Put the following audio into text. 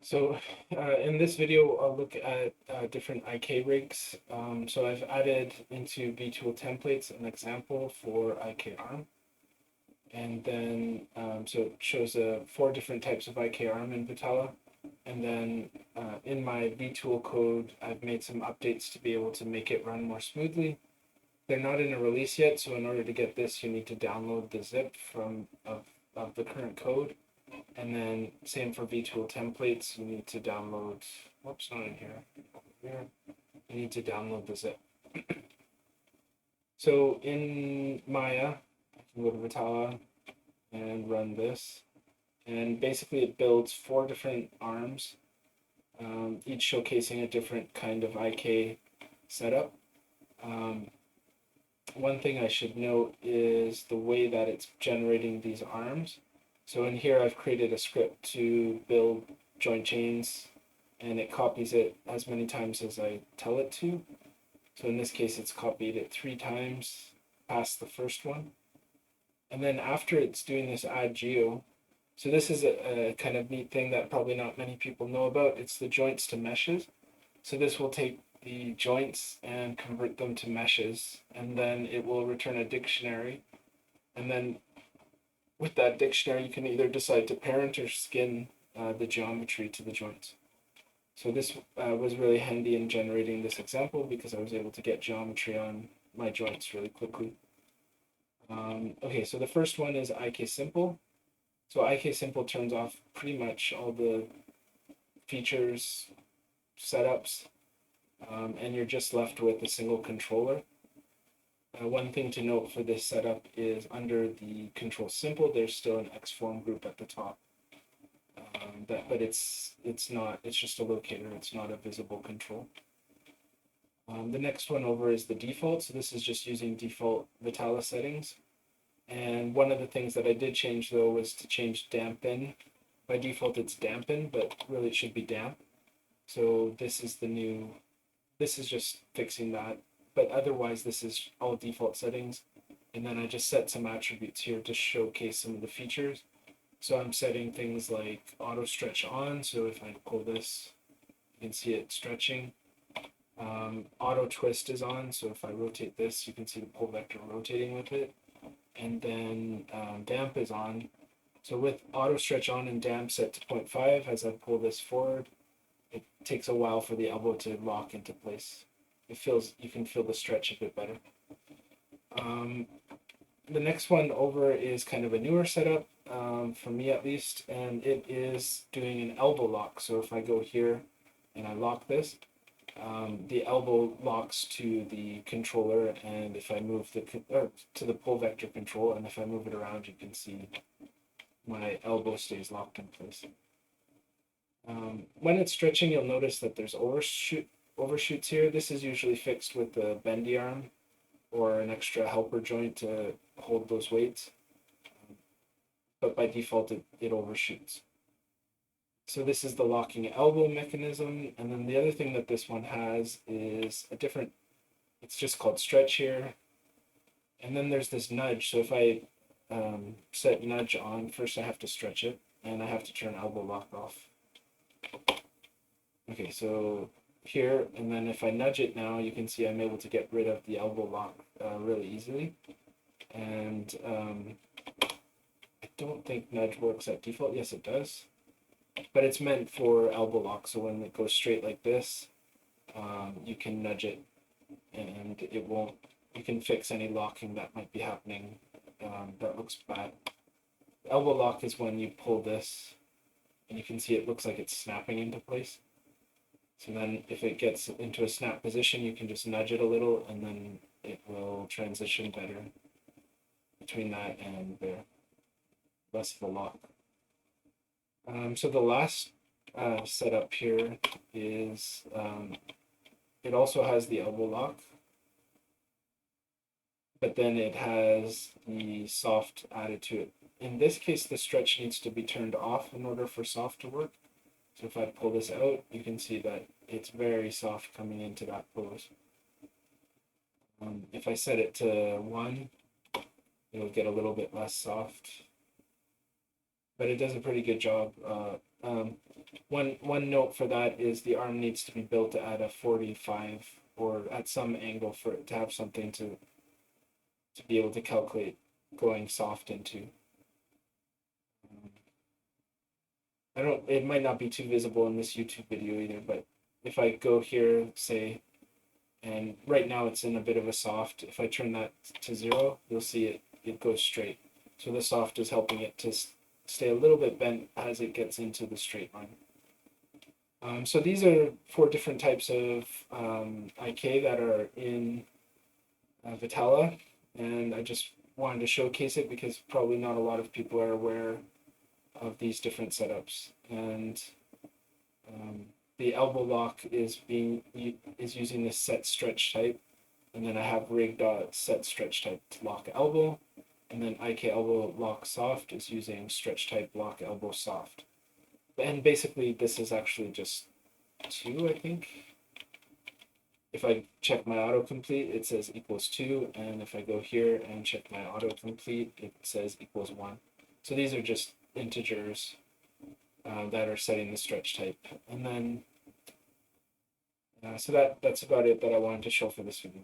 So in this video, I'll look at different IK rigs. So I've added into VTool templates an example for IK arm. And then, so it shows four different types of IK arm in Vetala. And then in my VTool code, I've made some updates to be able to make it run more smoothly. They're not in a release yet, so in order to get this, you need to download the zip of the current code. And then same for VTool templates, you need to download, whoops, not in here, over here. You need to download the zip. So in Maya, I can go to Vetala and run this. And basically it builds four different arms, each showcasing a different kind of IK setup. One thing I should note is the way that it's generating these arms. So in here, I've created a script to build joint chains, and it copies it as many times as I tell it to. So in this case, it's copied it 3 times past the first one. And then after it's doing this add geo, so this is a kind of neat thing that probably not many people know about. It's the joints to meshes. So this will take the joints and convert them to meshes, and then it will return a dictionary. And then with that dictionary, you can either decide to parent or skin the geometry to the joints. So this was really handy in generating this example because I was able to get geometry on my joints really quickly. Okay, so the first one is IK simple. So IK simple turns off pretty much all the features, setups, and you're just left with a single controller. One thing to note for this setup is under the control simple, there's still an Xform group at the top. But it's not, it's just a locator, it's not a visible control. The next one over is the default. So this is just using default Vetala settings. And one of the things that I did change though was to change dampen. By default it's dampen, but really it should be damp. So this is the new, this is just fixing that. But otherwise this is all default settings. And then I just set some attributes here to showcase some of the features. So I'm setting things like auto stretch on. So if I pull this, you can see it stretching. Auto twist is on. So if I rotate this, you can see the pull vector rotating with it. And then damp is on. So with auto stretch on and damp set to 0.5, as I pull this forward, it takes a while for the elbow to lock into place. It feels, you can feel the stretch a bit better. The next one over is kind of a newer setup, for me at least, and it is doing an elbow lock. So if I go here and I lock this, the elbow locks to the controller, and if I move to the pull vector control, and if I move it around, you can see my elbow stays locked in place. When it's stretching, you'll notice that there's overshoots here. This is usually fixed with a bendy arm or an extra helper joint to hold those weights. But by default, it overshoots. So this is the locking elbow mechanism. And then the other thing that this one has is a different, it's just called stretch here. And then there's this nudge. So if I set nudge on, first I have to stretch it and I have to turn elbow lock off. Okay, so here, and then if I nudge it now, you can see I'm able to get rid of the elbow lock really easily. And I don't think nudge works at default. Yes, it does. But it's meant for elbow lock. So when it goes straight like this, you can nudge it and it won't, you can fix any locking that might be happening that looks bad. Elbow lock is when you pull this and you can see it looks like it's snapping into place. So then if it gets into a snap position, you can just nudge it a little and then it will transition better between that and there. Less of a lock. So the last setup here is it also has the elbow lock, but then it has the soft added to it. In this case, the stretch needs to be turned off in order for soft to work. So if I pull this out, you can see that it's very soft coming into that pose. If I set it to 1, it'll get a little bit less soft, but it does a pretty good job. One note for that is the arm needs to be built at a 45 or at some angle for it to have something to be able to calculate going soft into. I don't, it might not be too visible in this YouTube video either, but if I go here, say, and right now it's in a bit of a soft, if I turn that to 0, you'll see it goes straight. So the soft is helping it to stay a little bit bent as it gets into the straight line. So these are 4 different types of IK that are in Vetala, and I just wanted to showcase it because probably not a lot of people are aware of these different setups. And the elbow lock is using this set stretch type, and then I have rig.set stretch type to lock elbow, and then IK elbow lock soft is using stretch type lock elbow soft. And basically this is actually just 2, I think. If I check my autocomplete, it says equals 2, and if I go here and check my autocomplete, it says equals 1. So these are just integers that are setting the stretch type. And then, so that's about it that I wanted to show for this video.